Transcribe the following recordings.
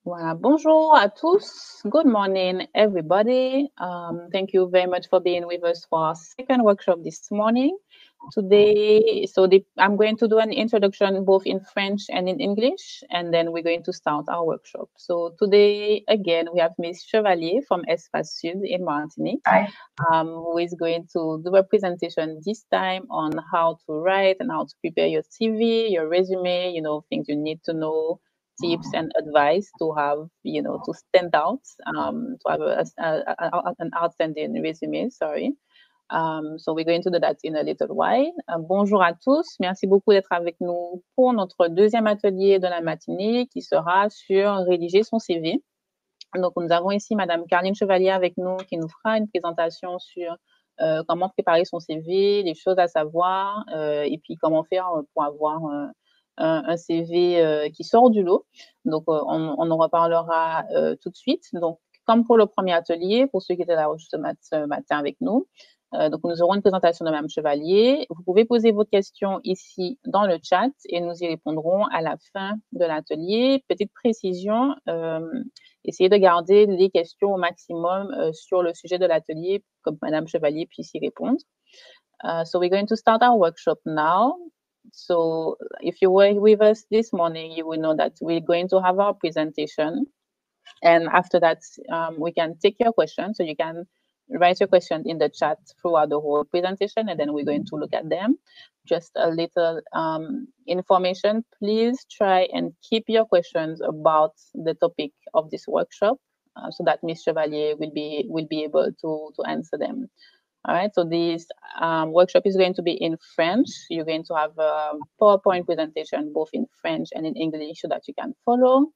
Voilà. Bonjour à tous. Good morning, everybody. Thank you very much for being with us for our second workshop this morning. Today, I'm going to do an introduction both in French and in English, and then we're going to start our workshop. So today, again, we have Miss Chevalier from Espace Sud in Martinique, who is going to do a presentation this time on how to write and how to prepare your CV, your resume, things you need to know, tips and advice to have, to stand out, to have an outstanding resume, sorry. So we're going to do that in a little while. Bonjour à tous, merci beaucoup d'être avec nous pour notre deuxième atelier de la matinée qui sera sur rédiger son CV. Donc nous avons ici Madame Carline Chevalier avec nous qui nous fera une présentation sur comment préparer son CV, les choses à savoir et puis comment faire pour avoir un CV qui sort du lot. Donc on en reparlera tout de suite. Donc comme pour le premier atelier, pour ceux qui étaient là ce matin avec nous, donc nous aurons une présentation de Mme Chevalier. Vous pouvez poser vos questions ici dans le chat et nous y répondrons à la fin de l'atelier. Petite précision, essayez de garder les questions au maximum sur le sujet de l'atelier, comme Mme Chevalier puisse y répondre. So we're going to start our workshop now. So if you were with us this morning, you will know that we're going to have our presentation. And after that, we can take your questions. So you can write your question in the chat throughout the whole presentation, and then we're going to look at them. Just a little information. Please try and keep your questions about the topic of this workshop so that Ms. Chevalier will be able to answer them. All right, so this workshop is going to be in French. You're going to have a PowerPoint presentation both in French and in English so that you can follow.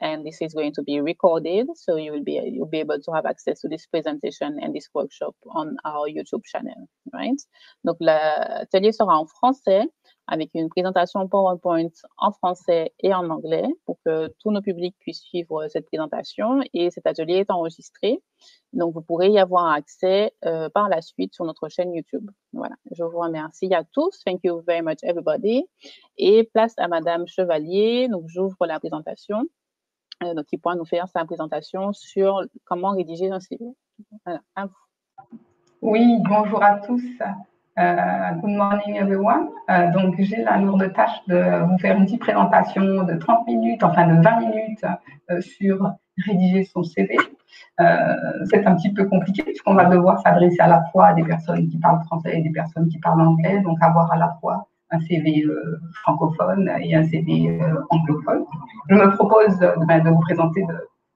And this is going to be recorded, so you'll be able to have access to this presentation and this workshop on our YouTube channel, right? Donc, l'atelier sera en français avec une présentation PowerPoint en français et en anglais pour que tous nos publics puissent suivre cette présentation. Et cet atelier est enregistré, donc vous pourrez y avoir accès par la suite sur notre chaîne YouTube. Voilà, je vous remercie à tous. Thank you very much, everybody. Et place à Madame Chevalier. Donc, j'ouvre la présentation. Donc, qui pourra nous faire sa présentation sur comment rédiger un CV. Voilà, à vous. Oui, bonjour à tous. Good morning everyone. Donc, j'ai la lourde tâche de vous faire une petite présentation de 30 minutes, enfin de 20 minutes sur rédiger son CV. C'est un petit peu compliqué puisqu'on va devoir s'adresser à la fois à des personnes qui parlent français et des personnes qui parlent anglais, donc avoir à la fois un CV francophone et un CV anglophone. Je me propose de vous présenter,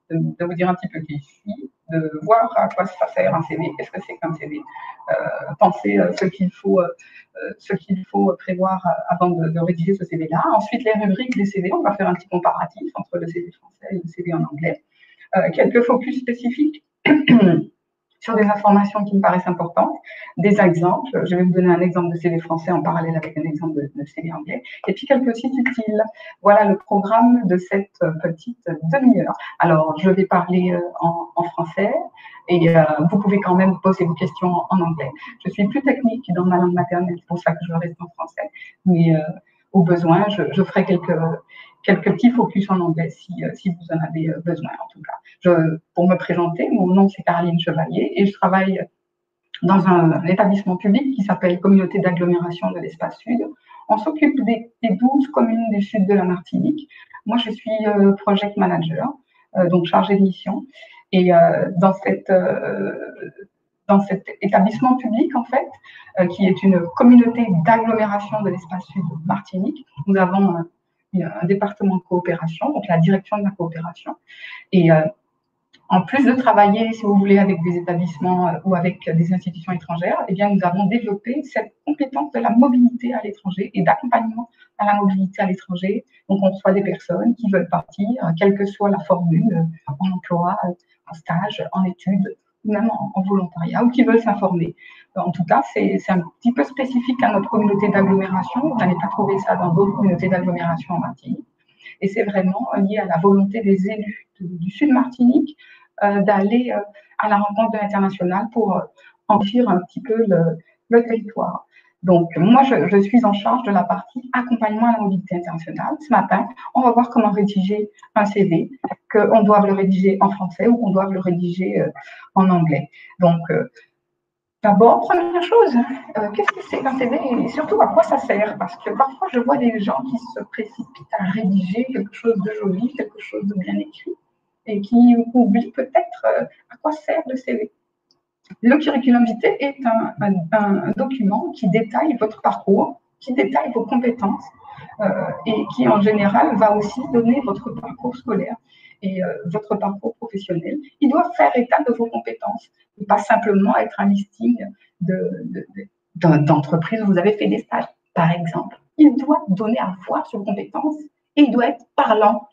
de vous dire un petit peu qui je suis, de voir à quoi ça sert un CV, qu'est-ce que c'est qu'un CV, penser ce qu'il faut prévoir avant de rédiger ce CV-là. Ensuite, les rubriques des CV, on va faire un petit comparatif entre le CV français et le CV en anglais. Quelques focus spécifiques sur des informations qui me paraissent importantes, des exemples. Je vais vous donner un exemple de CV français en parallèle avec un exemple de CV anglais. Et puis quelques sites utiles. Voilà le programme de cette petite demi-heure. Alors, je vais parler en français et vous pouvez quand même poser vos questions en anglais. Je suis plus technique dans ma langue maternelle, c'est pour ça que je reste en français. Mais au besoin, je ferai quelques petits focus en anglais si vous en avez besoin en tout cas. Pour me présenter, mon nom c'est Carline Chevalier et je travaille dans un établissement public qui s'appelle Communauté d'agglomération de l'Espace Sud. On s'occupe des 12 communes du sud de la Martinique. Moi, je suis project manager, donc chargée de mission. Et dans cet établissement public, en fait, qui est une communauté d'agglomération de l'Espace Sud Martinique, nous avons un département de coopération, donc la direction de la coopération. Et en plus de travailler, si vous voulez, avec des établissements ou avec des institutions étrangères, eh bien, nous avons développé cette compétence de la mobilité à l'étranger et d'accompagnement à la mobilité à l'étranger. Donc, on reçoit des personnes qui veulent partir, quelle que soit la formule, en emploi, en stage, en études, ou même en volontariat, ou qui veulent s'informer. En tout cas, c'est un petit peu spécifique à notre communauté d'agglomération. Vous n'allez pas trouver ça dans d'autres communautés d'agglomération en Martinique. Et c'est vraiment lié à la volonté des élus du Sud Martinique d'aller à la rencontre de l'international pour enrichir un petit peu le territoire. Donc, moi, je suis en charge de la partie accompagnement à la mobilité internationale. Ce matin, on va voir comment rédiger un CV, qu'on doit le rédiger en français ou qu'on doit le rédiger en anglais. Donc, d'abord, première chose, qu'est-ce que c'est qu'un CV et surtout à quoi ça sert? Parce que parfois, je vois des gens qui se précipitent à rédiger quelque chose de joli, quelque chose de bien écrit et qui oublient peut-être à quoi sert le CV. Le curriculum vitae est un document qui détaille votre parcours, qui détaille vos compétences et qui, en général, va aussi donner votre parcours scolaire et votre parcours professionnel. Il doit faire état de vos compétences et pas simplement être un listing d'entreprises où vous avez fait des stages, par exemple. Il doit donner à voir sur vos compétences et il doit être parlant.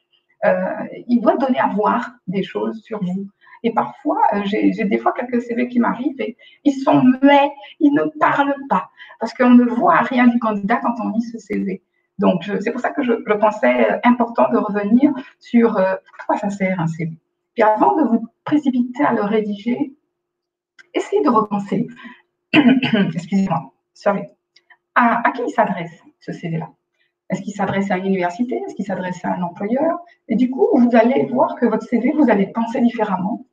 Il doit donner à voir des choses sur vous. Et parfois, j'ai des fois quelques CV qui m'arrivent et ils sont muets, ils ne parlent pas, parce qu'on ne voit rien du candidat quand on lit ce CV. Donc, c'est pour ça que je pensais important de revenir sur à quoi ça sert un CV. Puis avant de vous précipiter à le rédiger, essayez de repenser, excusez-moi, sorry, à qui il s'adresse ce CV-là. Est-ce qu'il s'adresse à une université? Est-ce qu'il s'adresse à un employeur? Et du coup, vous allez voir que votre CV, vous allez penser différemment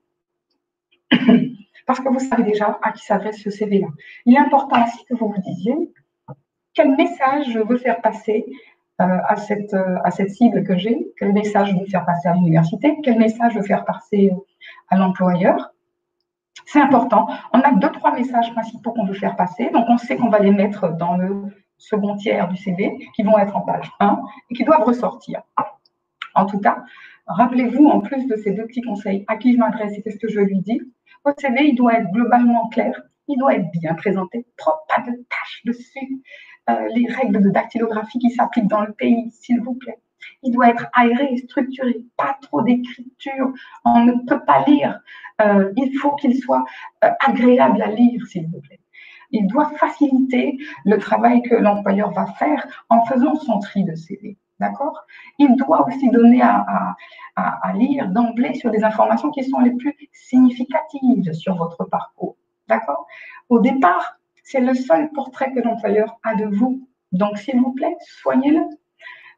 parce que vous savez déjà à qui s'adresse ce CV-là. Il est important aussi que vous vous disiez quel message je veux faire passer à cette cible que j'ai, quel message je veux faire passer à l'université, quel message je veux faire passer à l'employeur. C'est important. On a 2-3 messages principaux qu'on veut faire passer, donc on sait qu'on va les mettre dans le second tiers du CV, qui vont être en page 1 et qui doivent ressortir. En tout cas, rappelez-vous, en plus de ces 2 petits conseils, à qui je m'adresse et qu'est-ce que je lui dis, votre CV, il doit être globalement clair, il doit être bien présenté, propre, pas de taches dessus, les règles de dactylographie qui s'appliquent dans le pays, s'il vous plaît. Il doit être aéré et structuré, pas trop d'écriture, on ne peut pas lire, il faut qu'il soit agréable à lire, s'il vous plaît. Il doit faciliter le travail que l'employeur va faire en faisant son tri de CV. D'accord? Il doit aussi donner à lire d'emblée sur des informations qui sont les plus significatives sur votre parcours. D'accord? Au départ, c'est le seul portrait que l'employeur a de vous. Donc, s'il vous plaît, soignez-le.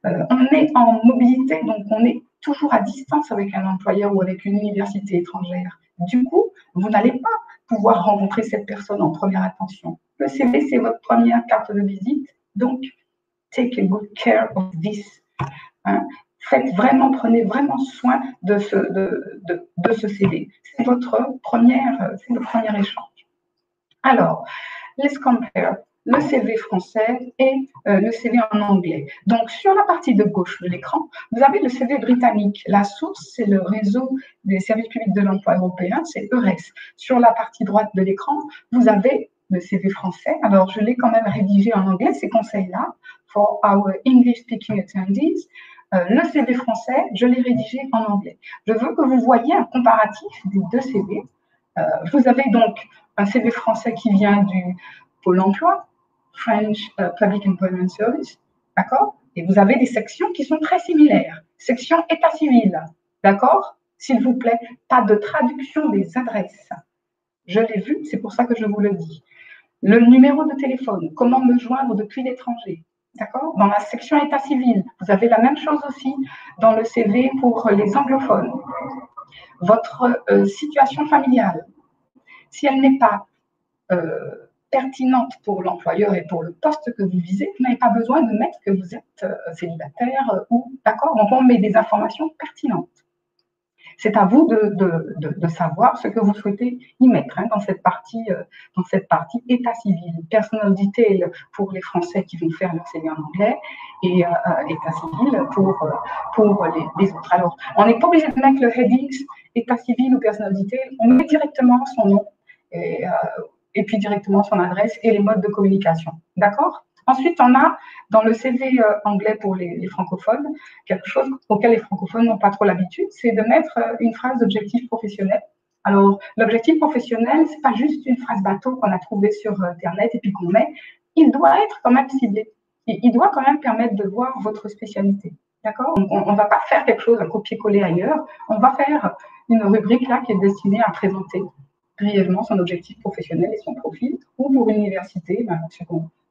On est en mobilité, donc on est toujours à distance avec un employeur ou avec une université étrangère. Du coup, vous n'allez pas pouvoir rencontrer cette personne en première attention. Le CV, c'est votre première carte de visite, donc take a good care of this. Hein. Prenez vraiment soin de ce CV. C'est votre premier échange. Alors, let's compare le CV français et le CV en anglais. Donc, sur la partie de gauche de l'écran, vous avez le CV britannique. La source, c'est le réseau des services publics de l'emploi européen, c'est EURES. Sur la partie droite de l'écran, vous avez le CV français. Alors, je l'ai quand même rédigé en anglais, ces conseils-là, for our English-speaking attendees. Le CV français, je l'ai rédigé en anglais. Je veux que vous voyez un comparatif des 2 CV. Vous avez donc un CV français qui vient du Pôle emploi, French Public Employment Service, d'accord? Et vous avez des sections qui sont très similaires. Section état civil, d'accord? S'il vous plaît, pas de traduction des adresses. Je l'ai vu, c'est pour ça que je vous le dis. Le numéro de téléphone, comment me joindre depuis l'étranger, d'accord? Dans la section état civil, vous avez la même chose aussi dans le CV pour les anglophones. Votre situation familiale, si elle n'est pas pertinente pour l'employeur et pour le poste que vous visez, vous n'avez pas besoin de mettre que vous êtes célibataire ou d'accord, donc on met des informations pertinentes. C'est à vous de savoir ce que vous souhaitez y mettre dans cette partie état civil, personal detail pour les Français qui vont faire leur CV en anglais et état civil pour les autres. Alors, on n'est pas obligé de mettre le headings état civil ou personal detail, on met directement son nom et puis directement son adresse et les modes de communication. D'accord? Ensuite, on a dans le CV anglais pour les francophones, quelque chose auquel les francophones n'ont pas trop l'habitude, c'est de mettre une phrase d'objectif professionnel. Alors, l'objectif professionnel, ce n'est pas juste une phrase bateau qu'on a trouvée sur Internet et puis qu'on met. Il doit être quand même ciblé. Il doit quand même permettre de voir votre spécialité. D'accord? On ne va pas faire quelque chose à copier-coller ailleurs. On va faire une rubrique là qui est destinée à présenter brièvement son objectif professionnel et son profil, ou pour une université,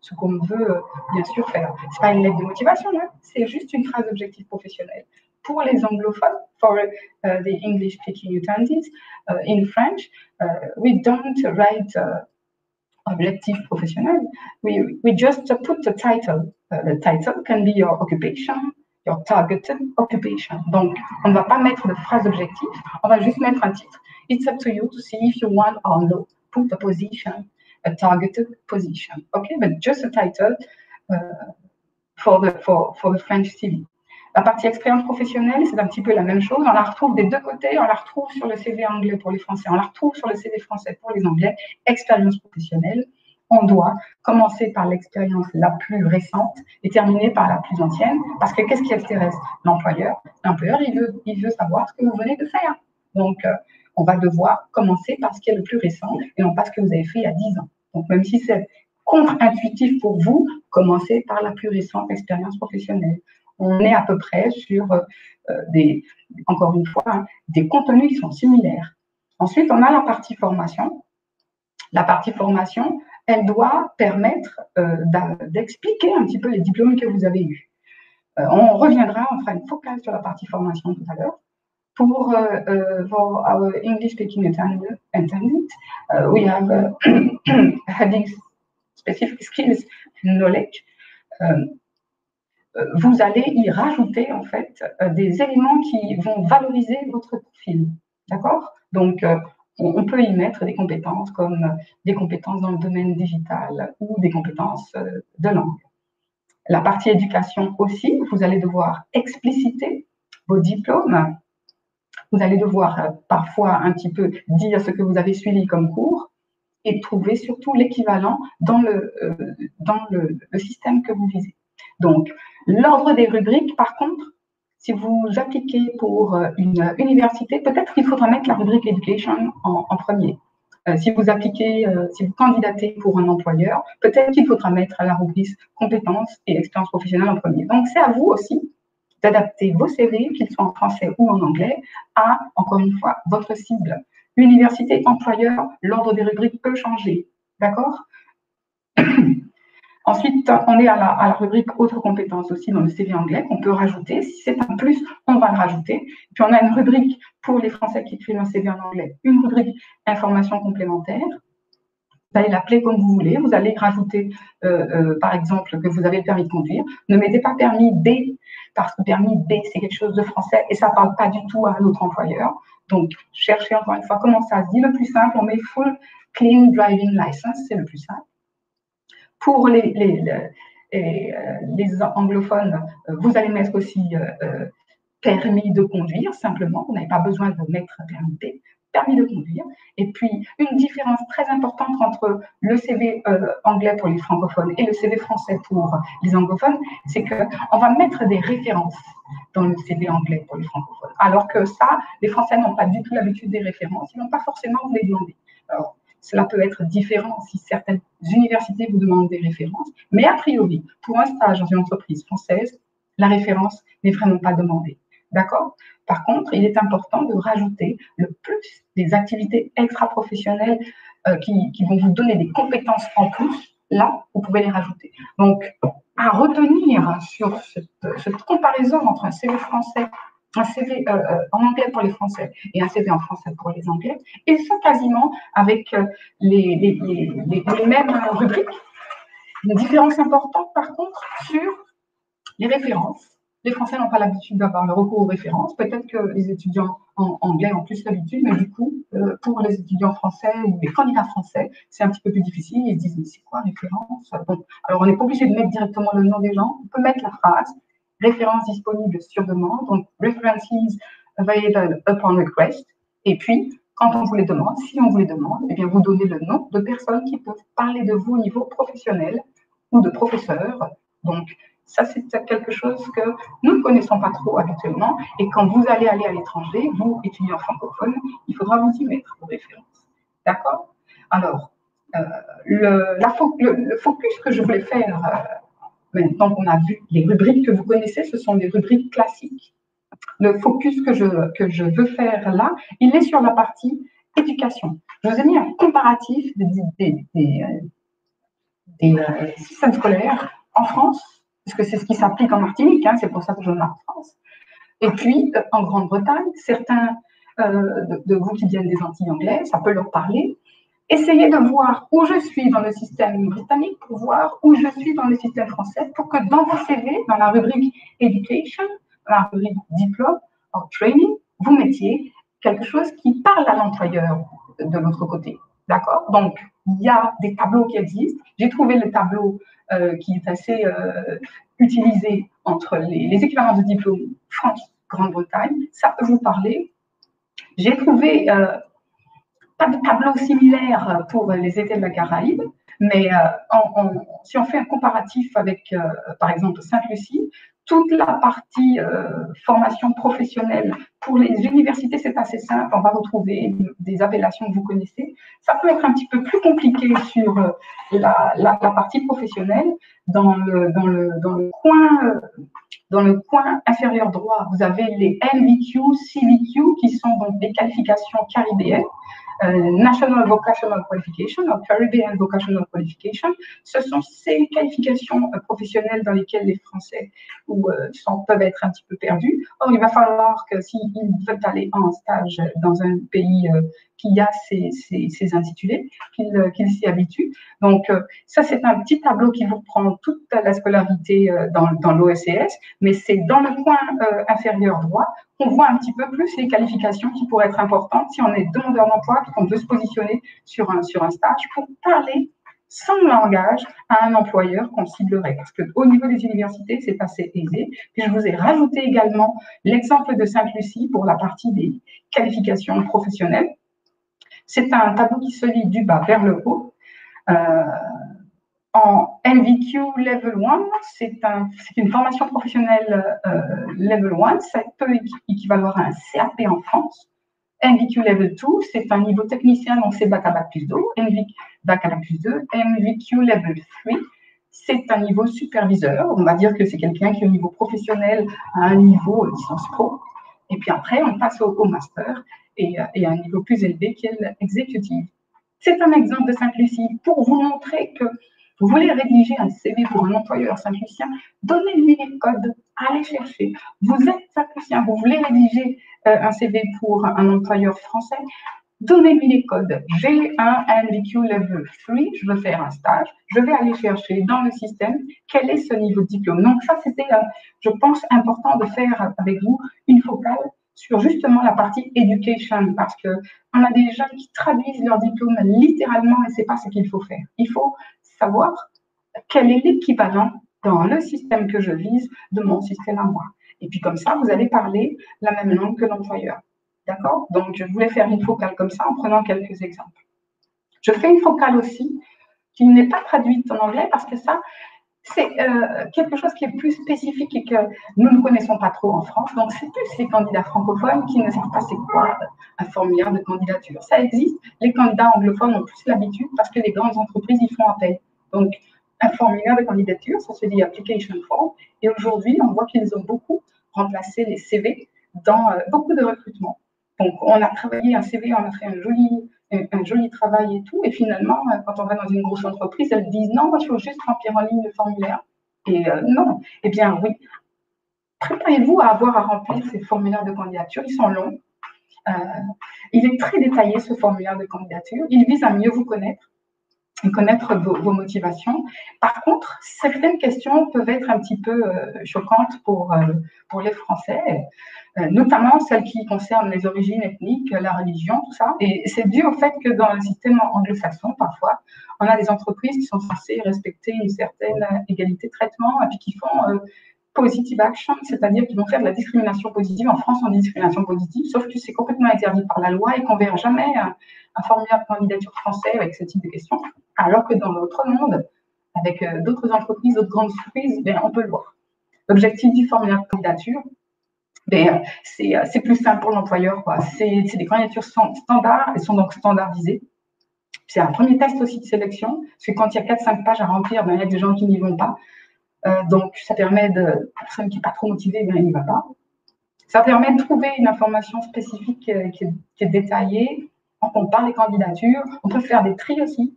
ce qu'on veut bien sûr faire. Ce n'est pas une lettre de motivation, là, c'est juste une phrase d'objectif professionnel. Pour les anglophones, for the English-speaking attendees, in French, we don't write objectif professionnel. We just put the title. The title can be your occupation, your targeted occupation. Donc, on ne va pas mettre de phrase objectif, on va juste mettre un titre. It's up to you to see if you want or no. Put a position, a targeted position. Okay, but just a title for the French CV. La partie expérience professionnelle, c'est un petit peu la même chose. On la retrouve des deux côtés. On la retrouve sur le CV anglais pour les Français. On la retrouve sur le CV français pour les Anglais. Expérience professionnelle. On doit commencer par l'expérience la plus récente et terminer par la plus ancienne. Parce que qu'est-ce qui intéresse l'employeur? L'employeur, il veut savoir ce que vous venez de faire. Donc, on va devoir commencer par ce qui est le plus récent et non pas ce que vous avez fait il y a 10 ans. Donc, même si c'est contre-intuitif pour vous, commencez par la plus récente expérience professionnelle. On est à peu près sur encore une fois, des contenus qui sont similaires. Ensuite, on a la partie formation. La partie formation, elle doit permettre d'expliquer un petit peu les diplômes que vous avez eus. On reviendra, on fera une focale sur la partie formation tout à l'heure. For our English-speaking attendant, we have heading specific skills knowledge. Vous allez y rajouter en fait des éléments qui vont valoriser votre profil, d'accord? Donc, on peut y mettre des compétences comme des compétences dans le domaine digital ou des compétences de langue. La partie éducation aussi, vous allez devoir expliciter vos diplômes. Vous allez devoir parfois un petit peu dire ce que vous avez suivi comme cours et trouver surtout l'équivalent dans le système que vous visez. Donc, l'ordre des rubriques, par contre, si vous appliquez pour une université, peut-être qu'il faudra mettre la rubrique Education en premier. Si vous appliquez, si vous candidatez pour un employeur, peut-être qu'il faudra mettre la rubrique Compétences et expérience professionnelle en premier. Donc, c'est à vous aussi d'adapter vos CV, qu'ils soient en français ou en anglais, à, encore une fois, votre cible. Université, employeur, l'ordre des rubriques peut changer. D'accord? Ensuite, on est à la rubrique autres compétences aussi dans le CV anglais qu'on peut rajouter. Si c'est un plus, on va le rajouter. Puis on a une rubrique pour les Français qui écrivent un CV en anglais, une rubrique informations complémentaires. Vous allez l'appeler comme vous voulez. Vous allez rajouter, par exemple, que vous avez le permis de conduire. Ne mettez pas permis B, parce que permis B, c'est quelque chose de français et ça ne parle pas du tout à notre employeur. Donc, cherchez encore une fois comment ça se dit. Le plus simple, on met Full Clean Driving License, c'est le plus simple. Pour les anglophones, vous allez mettre aussi permis de conduire, simplement. Vous n'avez pas besoin de mettre permis B, permis de conduire. Et puis, une différence très importante entre le CV anglais pour les francophones et le CV français pour les anglophones, c'est qu'on va mettre des références dans le CV anglais pour les francophones. Alors que ça, les Français n'ont pas du tout l'habitude des références. Ils n'ont pas forcément vous les demander. Alors, cela peut être différent si certaines universités vous demandent des références, mais a priori, pour un stage dans une entreprise française, la référence n'est vraiment pas demandée. D'accord? Par contre, il est important de rajouter le plus des activités extra-professionnelles qui vont vous donner des compétences en plus. Là, vous pouvez les rajouter. Donc, à retenir sur cette comparaison entre un CV français, un CV en anglais pour les Français et un CV en français pour les Anglais, et ça quasiment avec les mêmes rubriques. Une différence importante, par contre, sur les références. Les Français n'ont pas l'habitude d'avoir le recours aux références. Peut-être que les étudiants en anglais ont plus l'habitude, mais du coup, pour les étudiants français ou les candidats français, c'est un petit peu plus difficile. Ils se disent, mais c'est quoi référence? Bon, alors, on n'est pas obligé de mettre directement le nom des gens. On peut mettre la phrase références disponibles sur demande, donc references available upon request. Et puis, quand on vous les demande, si on vous les demande, eh bien, vous donnez le nom de personnes qui peuvent parler de vous au niveau professionnel ou de professeurs. Donc, ça, c'est quelque chose que nous ne connaissons pas trop habituellement. Et quand vous allez aller à l'étranger, vous, étudiants francophones, il faudra vous y mettre vos références. D'accord? Alors, le focus que je voulais faire, maintenant qu'on a vu les rubriques que vous connaissez, ce sont des rubriques classiques. Le focus que je veux faire là, il est sur la partie éducation. Je vous ai mis un comparatif des systèmes scolaires en France, parce que c'est ce qui s'applique en Martinique, hein, c'est pour ça que je marque France. Et puis, en Grande-Bretagne, certains de vous qui viennent des Antilles anglaises, ça peut leur parler. Essayez de voir où je suis dans le système britannique pour voir où je suis dans le système français pour que dans vos CV, dans la rubrique Education, dans la rubrique Diplôme or Training, vous mettiez quelque chose qui parle à l'employeur de l'autre côté. D'accord? Donc, il y a des tableaux qui existent. J'ai trouvé le tableau qui est assez utilisé entre les équivalences de diplôme France, Grande-Bretagne. Ça peut vous parler. J'ai trouvé pas de tableau similaire pour les États de la Caraïbe, mais si on fait un comparatif avec, par exemple, Sainte-Lucie, toute la partie formation professionnelle pour les universités, c'est assez simple. On va retrouver des appellations que vous connaissez. Ça peut être un petit peu plus compliqué sur la partie professionnelle. Dans le coin inférieur droit, vous avez les NVQ, CVQ, qui sont donc des qualifications caribéennes. National Vocational Qualification, ou Caribbean Vocational Qualification, ce sont ces qualifications professionnelles dans lesquelles les Français peuvent être un petit peu perdus. Or, il va falloir que s'ils veulent aller en stage dans un pays qui a ces intitulés, qu'ils s'y habituent. Donc, ça, c'est un petit tableau qui vous reprend toute la scolarité dans l'OECS, mais c'est dans le coin inférieur droit qu'on voit un petit peu plus les qualifications qui pourraient être importantes si on est demandeur d'emploi et qu'on veut se positionner sur un stage pour parler son langage à un employeur qu'on ciblerait. Parce qu'au niveau des universités, c'est assez aisé. Puis je vous ai rajouté également l'exemple de Sainte-Lucie pour la partie des qualifications professionnelles. C'est un tableau qui se lit du bas vers le haut. En NVQ Level 1, c'est une formation professionnelle Level 1, ça peut équivaloir à un CAP en France. NVQ Level 2, c'est un niveau technicien, donc c'est Bac à Bac plus 2. NVQ Bac à Bac plus 2. NVQ Level 3, c'est un niveau superviseur. On va dire que c'est quelqu'un qui, au niveau professionnel, a un niveau licence pro. Et puis après, on passe au master et à un niveau plus élevé qui est l'exécutif. C'est un exemple de Sainte-Lucie pour vous montrer que vous voulez rédiger un CV pour un employeur Saint-Lucien, donnez-lui les codes, allez chercher. Vous êtes Saint-Lucien, vous voulez rédiger un CV pour un employeur français, donnez-lui les codes. J'ai un NVQ Level 3, je veux faire un stage, je vais aller chercher dans le système quel est ce niveau de diplôme. Donc ça, c'était, je pense, important de faire avec vous une focale sur justement la partie education, parce qu'on a des gens qui traduisent leur diplôme littéralement et ce n'est pas ce qu'il faut faire. Il faut savoir quel est l'équivalent dans le système que je vise de mon système à moi. Et puis comme ça, vous allez parler la même langue que l'employeur. D'accord? Donc, je voulais faire une focale comme ça en prenant quelques exemples. Je fais une focale aussi qui n'est pas traduite en anglais parce que ça, c'est quelque chose qui est plus spécifique et que nous ne connaissons pas trop en France. Donc, c'est plus les candidats francophones qui ne savent pas c'est quoi un formulaire de candidature. Ça existe. Les candidats anglophones ont plus l'habitude parce que les grandes entreprises y font appel. Donc, un formulaire de candidature, ça se dit application form. Et aujourd'hui, on voit qu'ils ont beaucoup remplacé les CV dans beaucoup de recrutements. Donc, on a travaillé un CV, on a fait un joli travail et tout. Et finalement, quand on va dans une grosse entreprise, elles disent non, il faut juste remplir en ligne le formulaire. Et non, eh bien oui, préparez-vous à avoir à remplir ces formulaires de candidature. Ils sont longs. Il est très détaillé, ce formulaire de candidature. Il vise à mieux vous connaître et connaître vos motivations. Par contre, certaines questions peuvent être un petit peu choquantes pour les Français, notamment celles qui concernent les origines ethniques, la religion, tout ça. Et c'est dû au fait que dans le système anglo-saxon, parfois, on a des entreprises qui sont censées respecter une certaine égalité de traitement et puis qui font positive action, c'est-à-dire qu'ils vont faire de la discrimination positive. En France, on dit discrimination positive, sauf que c'est complètement interdit par la loi et qu'on ne verra jamais un formulaire de candidature français avec ce type de questions, alors que dans notre monde, avec d'autres entreprises, d'autres grandes entreprises, on peut le voir. L'objectif du formulaire de candidature, c'est plus simple pour l'employeur. C'est des candidatures standards, elles sont donc standardisées. C'est un premier test aussi de sélection, parce que quand il y a 4-5 pages à remplir, il y a des gens qui n'y vont pas. Donc, ça permet de, la personne qui n'est pas trop motivée, elle n'y va pas. Ça permet de trouver une information spécifique qui est détaillée. on compare les candidatures, on peut faire des tris aussi.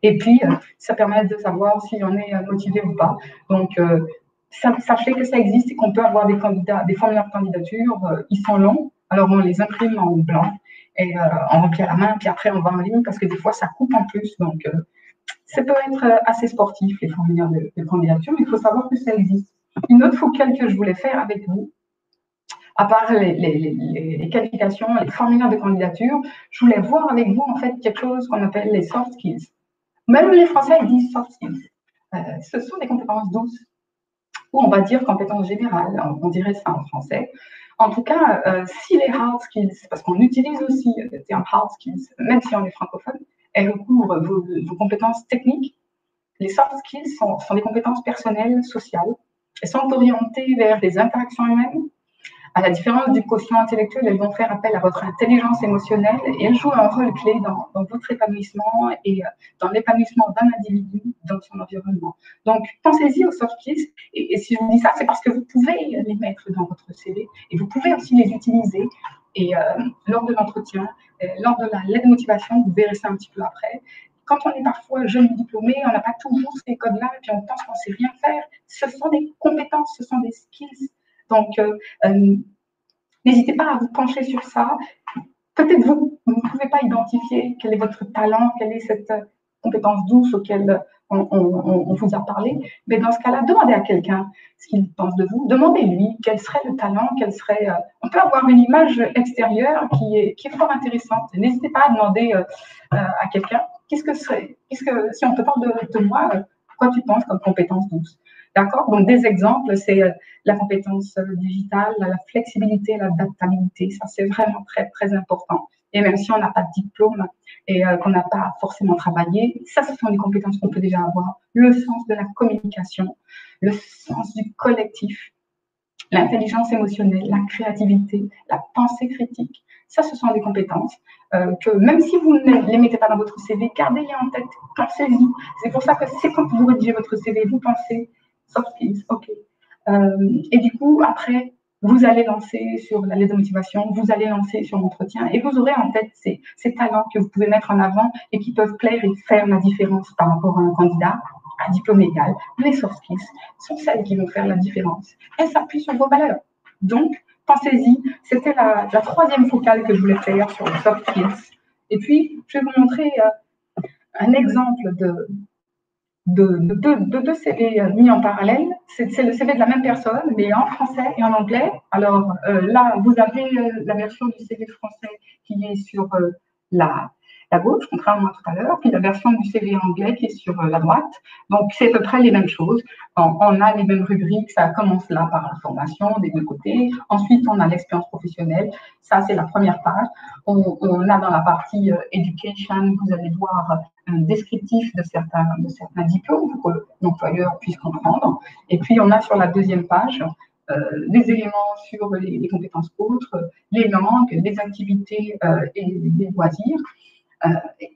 Et puis, ça permet de savoir si on est motivé ou pas. Donc, sachez que ça existe et qu'on peut avoir des formulaires de candidature, ils sont longs, alors on les imprime en blanc et on remplit à la main, puis après on va en ligne parce que des fois ça coupe en plus, donc ça peut être assez sportif les formulaires de candidature, mais il faut savoir que ça existe. Une autre focale que je voulais faire avec vous, à part les qualifications, les formulaires de candidature, je voulais voir avec vous en fait quelque chose qu'on appelle les soft skills. Même les Français ils disent soft skills. Ce sont des compétences douces, ou on va dire compétences générales, on dirait ça en français. En tout cas, si les hard skills, parce qu'on utilise aussi le terme hard skills, même si on est francophone, elles recouvrent vos compétences techniques. Les soft skills sont des compétences personnelles, sociales. Elles sont orientées vers des interactions humaines. À la différence du quotient intellectuel, elles vont faire appel à votre intelligence émotionnelle et elles jouent un rôle clé dans votre épanouissement et dans l'épanouissement d'un individu dans son environnement. Donc, pensez-y aux soft skills. Et si je vous dis ça, c'est parce que vous pouvez les mettre dans votre CV et vous pouvez aussi les utiliser. Et lors de l'entretien, lors de la lettre de motivation, vous verrez ça un petit peu après. Quand on est parfois jeune diplômé, on n'a pas toujours ces codes-là et puis on pense qu'on ne sait rien faire. Ce sont des compétences, ce sont des skills. Donc, n'hésitez pas à vous pencher sur ça. Peut-être vous ne pouvez pas identifier quel est votre talent, quelle est cette compétence douce auquel on vous a parlé, mais dans ce cas-là, demandez à quelqu'un ce qu'il pense de vous. Demandez-lui quel serait le talent, quel serait... on peut avoir une image extérieure qui est fort intéressante. N'hésitez pas à demander à quelqu'un, si on te parle de moi, quoi tu penses comme compétence douce? D'accord? Donc, des exemples, c'est la compétence digitale, la flexibilité, l'adaptabilité. Ça, c'est vraiment très, très important. Et même si on n'a pas de diplôme et qu'on n'a pas forcément travaillé, ça, ce sont des compétences qu'on peut déjà avoir. Le sens de la communication, le sens du collectif, l'intelligence émotionnelle, la créativité, la pensée critique. Ça, ce sont des compétences que même si vous ne les mettez pas dans votre CV, gardez-les en tête, pensez-y. C'est pour ça que c'est quand vous rédigez votre CV, vous pensez soft skills, ok. Et du coup, après, vous allez lancer sur la lettre de motivation, vous allez lancer sur l'entretien et vous aurez en tête ces talents que vous pouvez mettre en avant et qui peuvent plaire et faire la différence par rapport à un candidat à diplôme égal. Les soft skills sont celles qui vont faire la différence. Elles s'appuient sur vos valeurs. Donc, pensez-y. C'était la troisième focale que je voulais faire sur les soft skills. Et puis, je vais vous montrer un exemple de deux CV mis en parallèle. C'est le CV de la même personne, mais en français et en anglais. Alors là, vous avez la version du CV français qui est sur la gauche, contrairement à tout à l'heure, puis la version du CV anglais qui est sur la droite. Donc, c'est à peu près les mêmes choses. On a les mêmes rubriques. Ça commence là par la formation des deux côtés. Ensuite, on a l'expérience professionnelle. Ça, c'est la première page. On a dans la partie Education, vous allez voir un descriptif de certains diplômes pour que l'employeur puisse comprendre. Et puis, on a sur la deuxième page des éléments sur les compétences autres, les langues, les activités et les loisirs.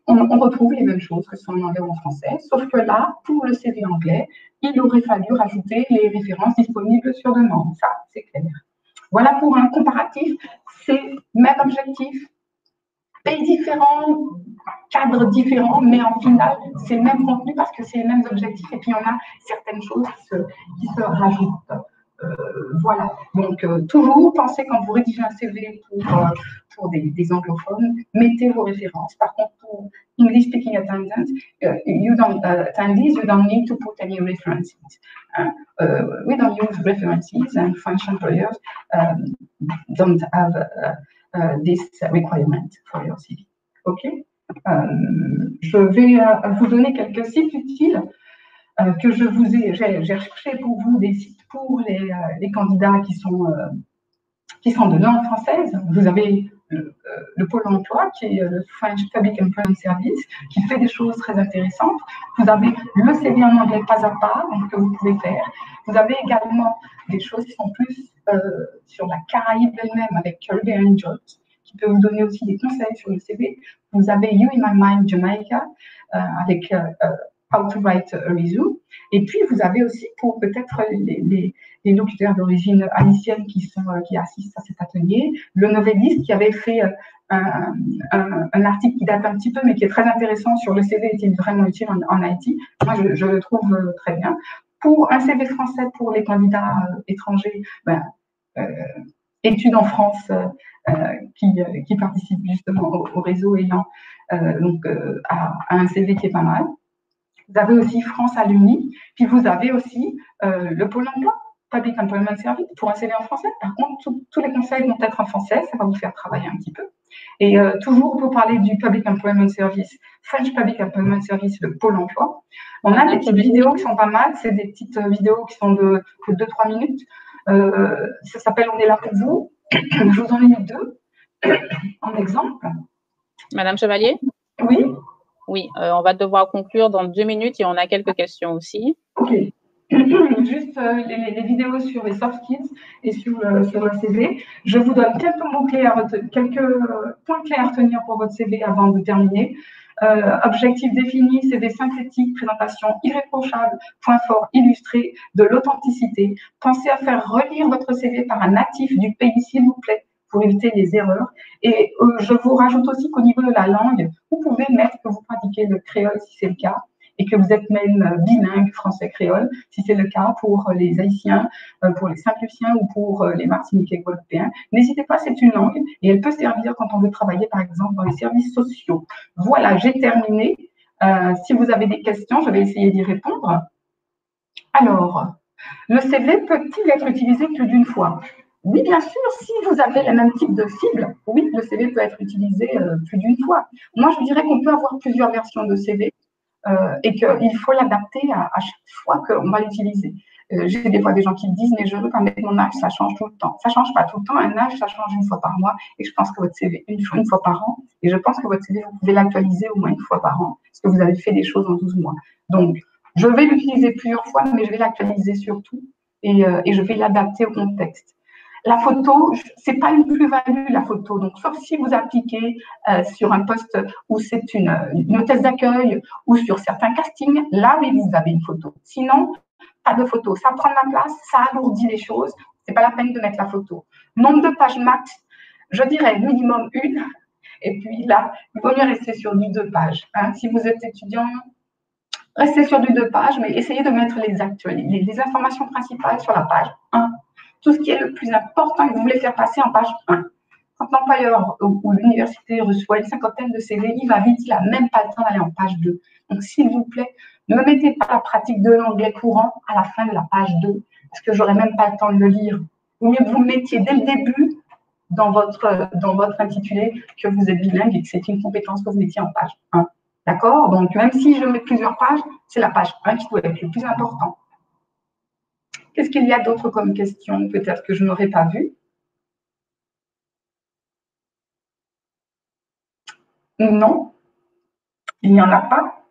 On retrouve les mêmes choses que ce soit en anglais ou en français, sauf que là, pour le CV anglais, il aurait fallu rajouter les références disponibles sur demande. Ça, c'est clair. Voilà pour un comparatif. C'est même objectif, pays différents, cadres différents, mais en final, c'est le même contenu parce que c'est les mêmes objectifs et puis on a certaines choses qui se rajoutent. Voilà. Donc, toujours pensez quand vous rédigez un CV pour des anglophones, mettez vos références. Par contre, pour English speaking attendees, you don't need to put any references. We don't use references, and French employers don't have this requirement for your CV. OK? Je vais vous donner quelques sites utiles que j'ai recherché pour vous, des sites pour les candidats qui sont de langue française. Vous avez le Pôle emploi, qui est le French Public Employment Service, qui fait des choses très intéressantes. Vous avez le CV en anglais pas à pas, donc, que vous pouvez faire. Vous avez également des choses qui sont plus sur la Caraïbe elle-même, avec Caribbean Jobs, qui peut vous donner aussi des conseils sur le CV. Vous avez You in My Mind Jamaica, avec How to write a resume. Et puis, vous avez aussi pour peut-être les locuteurs d'origine haïtienne qui assistent à cet atelier, le novelliste qui avait fait un article qui date un petit peu, mais qui est très intéressant sur le CV est-il vraiment utile en Haïti. Moi, je le trouve très bien. Pour un CV français pour les candidats étrangers, études en France qui participent justement au réseau ayant à un CV qui est pas mal. Vous avez aussi France Alumni, puis vous avez aussi le Pôle emploi, Public Employment Service, pour un CV en français. Par contre, tous les conseils vont être en français, ça va vous faire travailler un petit peu. Et toujours pour parler du Public Employment Service, French Public Employment Service, le Pôle emploi, on a des petites vidéos qui sont pas mal, c'est des petites vidéos qui sont de 2-3 minutes. Ça s'appelle On est là pour vous. Je vous en ai mis 2 en exemple. Madame Chevalier? Oui. Oui, on va devoir conclure dans 2 minutes et on a quelques questions aussi. Ok. Juste les vidéos sur les soft skills et sur le CV. Je vous donne quelques mots-clés, quelques points clés à retenir pour votre CV avant de terminer. Objectif défini, CV synthétique, présentation irréprochable, point fort illustré, de l'authenticité. Pensez à faire relire votre CV par un natif du pays, s'il vous plaît, pour éviter les erreurs. Et je vous rajoute aussi qu'au niveau de la langue, vous pouvez mettre que vous pratiquez le créole si c'est le cas, et que vous êtes même bilingue français-créole, si c'est le cas pour les Haïtiens, pour les Saint-Luciens ou pour les Martiniquais guadeloupéens. N'hésitez pas, c'est une langue et elle peut servir quand on veut travailler, par exemple, dans les services sociaux. Voilà, j'ai terminé. Si vous avez des questions, je vais essayer d'y répondre. Alors, le CV peut-il être utilisé plus d'une fois? Oui, bien sûr, si vous avez le même type de cible, oui, le CV peut être utilisé plus d'une fois. Moi, je dirais qu'on peut avoir plusieurs versions de CV. Et qu'il faut l'adapter à chaque fois qu'on va l'utiliser. J'ai des fois des gens qui me disent, mais je veux pas mettre mon âge, ça change tout le temps. Ça change pas tout le temps, un âge, ça change une fois par mois, et je pense que votre CV, une fois par an, et je pense que votre CV, vous pouvez l'actualiser au moins une fois par an, parce que vous avez fait des choses en 12 mois. Donc, je vais l'utiliser plusieurs fois, mais je vais l'actualiser surtout, et je vais l'adapter au contexte. La photo, c'est pas une plus-value, la photo. Donc, sauf si vous appliquez sur un poste où c'est une hôtesse d'accueil ou sur certains castings, là, oui, vous avez une photo. Sinon, pas de photo. Ça prend de la place, ça alourdit les choses. C'est pas la peine de mettre la photo. Nombre de pages max, je dirais minimum 1. Et puis là, il vaut mieux rester sur du 2 pages. Hein. Si vous êtes étudiant, restez sur du 2 pages, mais essayez de mettre les informations principales sur la page 1. Tout ce qui est le plus important que vous voulez faire passer en page 1. Quand l'employeur ou l'université reçoit une 50aine de CV, il va vite, il n'a même pas le temps d'aller en page 2. Donc, s'il vous plaît, ne mettez pas la pratique de l'anglais courant à la fin de la page 2, parce que je n'aurai même pas le temps de le lire. Il vaut mieux que vous mettiez dès le début dans votre intitulé que vous êtes bilingue et que c'est une compétence que vous mettiez en page 1. D'accord? Donc, même si je mets plusieurs pages, c'est la page 1 qui doit être le plus important. Qu'est-ce qu'il y a d'autre comme question, peut-être que je n'aurais pas vu? Non, il n'y en a pas.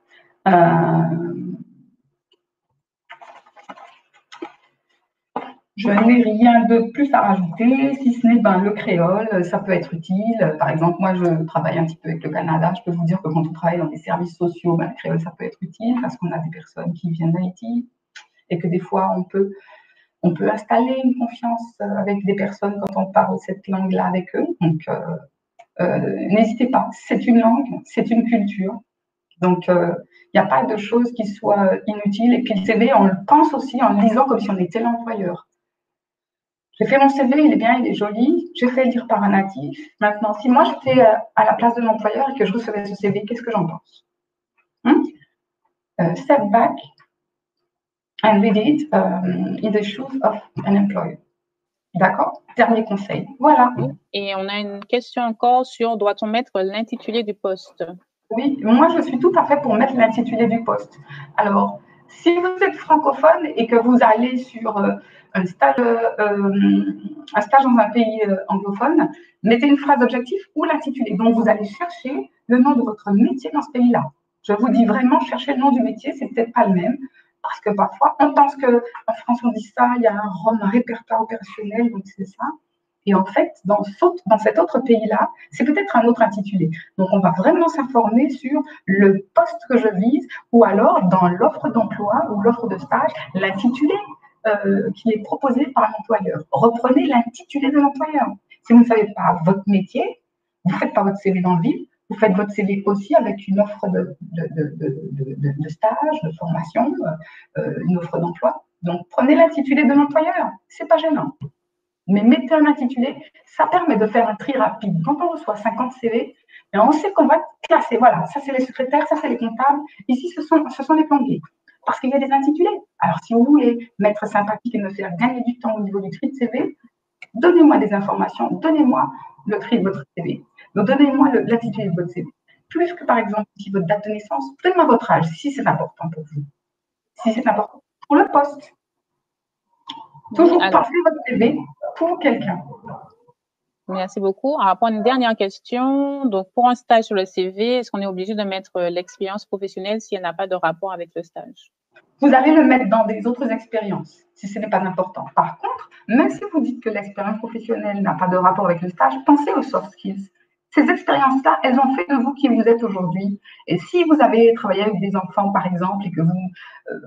Je n'ai rien de plus à rajouter, si ce n'est le créole, ça peut être utile. Par exemple, moi, je travaille un petit peu avec le Canada. Je peux vous dire que quand on travaille dans des services sociaux, le créole, ça peut être utile parce qu'on a des personnes qui viennent d'Haïti et que des fois, on peut installer une confiance avec des personnes quand on parle cette langue-là avec eux. Donc, n'hésitez pas. C'est une langue, c'est une culture. Donc, il n'y a pas de choses qui soient inutiles. Et puis, le CV, on le pense aussi en le lisant comme si on était l'employeur. J'ai fait mon CV, il est bien, il est joli. J'ai fait lire par un natif. Maintenant, si moi, j'étais à la place de l'employeur et que je recevais ce CV, qu'est-ce que j'en pense? Step back and read it in the shoes of an employer. D'accord? Dernier conseil. Voilà. Et on a une question encore sur doit-on mettre l'intitulé du poste? Oui, moi je suis tout à fait pour mettre l'intitulé du poste. Alors, si vous êtes francophone et que vous allez sur un stage dans un pays anglophone, mettez une phrase d'objectif ou l'intitulé. Donc, vous allez chercher le nom de votre métier dans ce pays-là. Je vous dis vraiment, chercher le nom du métier, c'est peut-être pas le même. Parce que parfois, on pense qu'en France, on dit ça, il y a un répertoire opérationnel, donc c'est ça. Et en fait, dans cet autre pays-là, c'est peut-être un autre intitulé. Donc, on va vraiment s'informer sur le poste que je vise ou alors dans l'offre d'emploi ou l'offre de stage, l'intitulé qui est proposé par l'employeur. Reprenez l'intitulé de l'employeur. Si vous ne savez pas votre métier, vous ne faites pas votre CV dans le vide, vous faites votre CV aussi avec une offre de stage, de formation, une offre d'emploi. Donc, prenez l'intitulé de l'employeur, c'est pas gênant. Mais mettez un intitulé, ça permet de faire un tri rapide. Quand on reçoit 50 CV, on sait qu'on va classer. Voilà, ça c'est les secrétaires, ça c'est les comptables. Ici, ce sont les plombiers. Parce qu'il y a des intitulés. Alors, si vous voulez m'être sympathique et me faire gagner du temps au niveau du tri de CV, donnez-moi des informations, donnez-moi le tri de votre CV. Donc, donnez-moi l'intitulé de votre CV. Plus que, par exemple, si votre date de naissance, donnez-moi votre âge, si c'est important pour vous. Si c'est important pour le poste. Toujours passer votre CV pour quelqu'un. Merci beaucoup. Alors, pour une dernière question, donc pour un stage sur le CV, est-ce qu'on est obligé de mettre l'expérience professionnelle si elle n'a pas de rapport avec le stage? Vous allez le mettre dans des autres expériences, si ce n'est pas important. Par contre, même si vous dites que l'expérience professionnelle n'a pas de rapport avec le stage, pensez aux soft skills. Ces expériences-là, elles ont fait de vous qui vous êtes aujourd'hui. Et si vous avez travaillé avec des enfants, par exemple, et que vous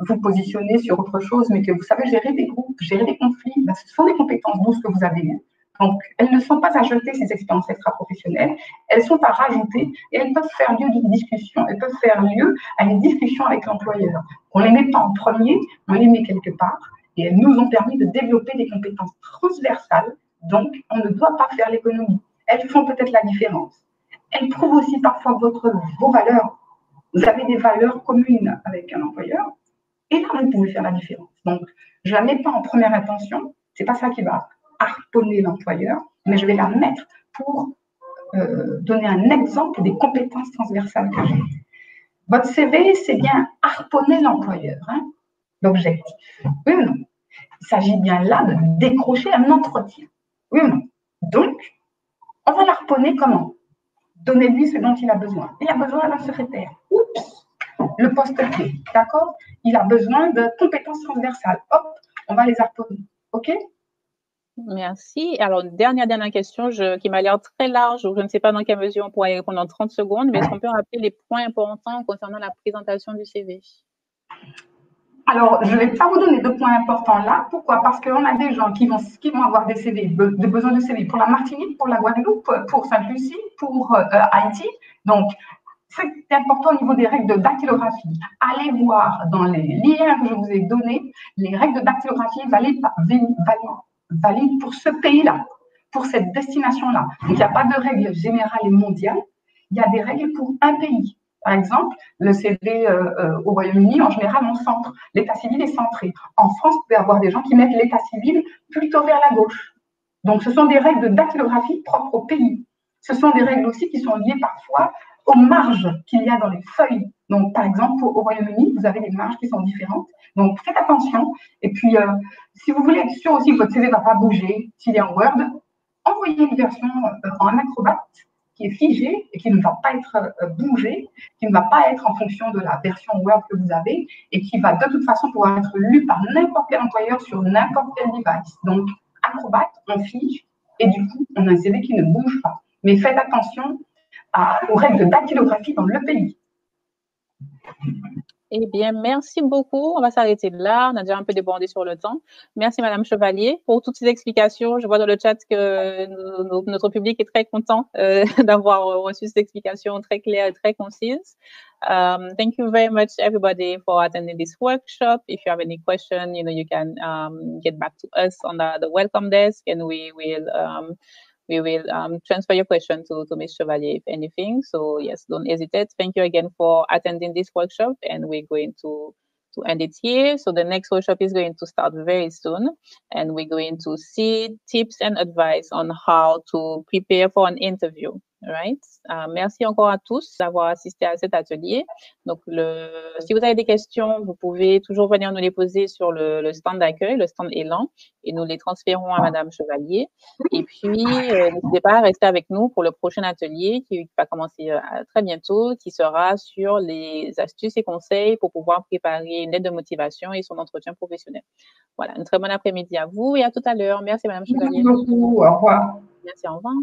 vous positionnez sur autre chose, mais que vous savez gérer des groupes, gérer des conflits, ben, ce sont des compétences douces que vous avez eues. Donc, elles ne sont pas à jeter, ces expériences extra-professionnelles, elles sont à rajouter et elles peuvent faire lieu d'une discussion, elles peuvent faire lieu à une discussion avec l'employeur. On ne les met pas en premier, on les met quelque part et elles nous ont permis de développer des compétences transversales, donc on ne doit pas faire l'économie. Elles font peut-être la différence. Elles prouvent aussi parfois vos valeurs. Vous avez des valeurs communes avec un employeur et là, vous pouvez faire la différence. Donc, je ne la mets pas en première intention, ce n'est pas ça qui va harponner l'employeur, mais je vais la mettre pour donner un exemple des compétences transversales que j'ai. Votre CV, c'est bien harponner l'employeur, hein, l'objectif. Oui ou non? Il s'agit bien là de décrocher un entretien. Oui ou non? Donc, on va l'harponner comment? Donnez-lui ce dont il a besoin. Il a besoin d'un secrétaire. Oups, le poste clé, d'accord? Il a besoin de compétences transversales. Hop, on va les harponner. OK? Merci. Alors, dernière question qui m'a l'air très large. Je ne sais pas dans quelle mesure on pourra y répondre en 30 secondes, mais est-ce qu'on peut rappeler les points importants concernant la présentation du CV? Alors, je ne vais pas vous donner de points importants là. Pourquoi? Parce qu'on a des gens qui vont avoir des CV, des besoins de CV pour la Martinique, pour la Guadeloupe, pour Sainte-Lucie, pour Haïti. Donc, c'est important au niveau des règles de dactylographie. Allez voir dans les liens que je vous ai donnés, les règles de dactylographie valides pour ce pays-là, pour cette destination-là. Donc, il n'y a pas de règles générales et mondiales, il y a des règles pour un pays. Par exemple, le CV au Royaume-Uni, en général, on centre. L'état civil est centré. En France, vous pouvez avoir des gens qui mettent l'état civil plutôt vers la gauche. Donc, ce sont des règles de dactylographie propres au pays. Ce sont des règles aussi qui sont liées parfois aux marges qu'il y a dans les feuilles. Donc, par exemple, au Royaume-Uni, vous avez des marges qui sont différentes. Donc, faites attention. Et puis, si vous voulez être sûr aussi que votre CV ne va pas bouger, s'il est en Word, envoyez une version en Acrobat qui est figée et qui ne va pas être bougée, qui ne va pas être en fonction de la version Word que vous avez et qui va de toute façon pouvoir être lue par n'importe quel employeur sur n'importe quel device. Donc, Acrobat, on fige et du coup, on a un CV qui ne bouge pas. Mais faites attention aux règles de dactylographie dans le pays. Eh bien, merci beaucoup. On va s'arrêter là. On a déjà un peu débordé sur le temps. Merci, Madame Chevalier, pour toutes ces explications. Je vois dans le chat que notre public est très content d'avoir reçu ces explications très claires et très concises. Thank you very much, everybody, for attending this workshop. If you have any question, you can get back to us on the welcome desk, and we will transfer your question to Ms. Chevalier, if anything. So yes, don't hesitate. Thank you again for attending this workshop, and we're going to end it here. So the next workshop is going to start very soon, and we're going to see tips and advice on how to prepare for an interview. Right. Merci encore à tous d'avoir assisté à cet atelier. Donc, si vous avez des questions, vous pouvez toujours venir nous les poser sur le stand d'accueil, le stand Élan, et nous les transférons à Madame Chevalier. Et puis, n'hésitez pas à rester avec nous pour le prochain atelier qui va commencer très bientôt, qui sera sur les astuces et conseils pour pouvoir préparer une lettre de motivation et son entretien professionnel. Voilà, une très bonne après-midi à vous et à tout à l'heure. Merci Madame Chevalier. Merci beaucoup. Au revoir. Merci, au revoir.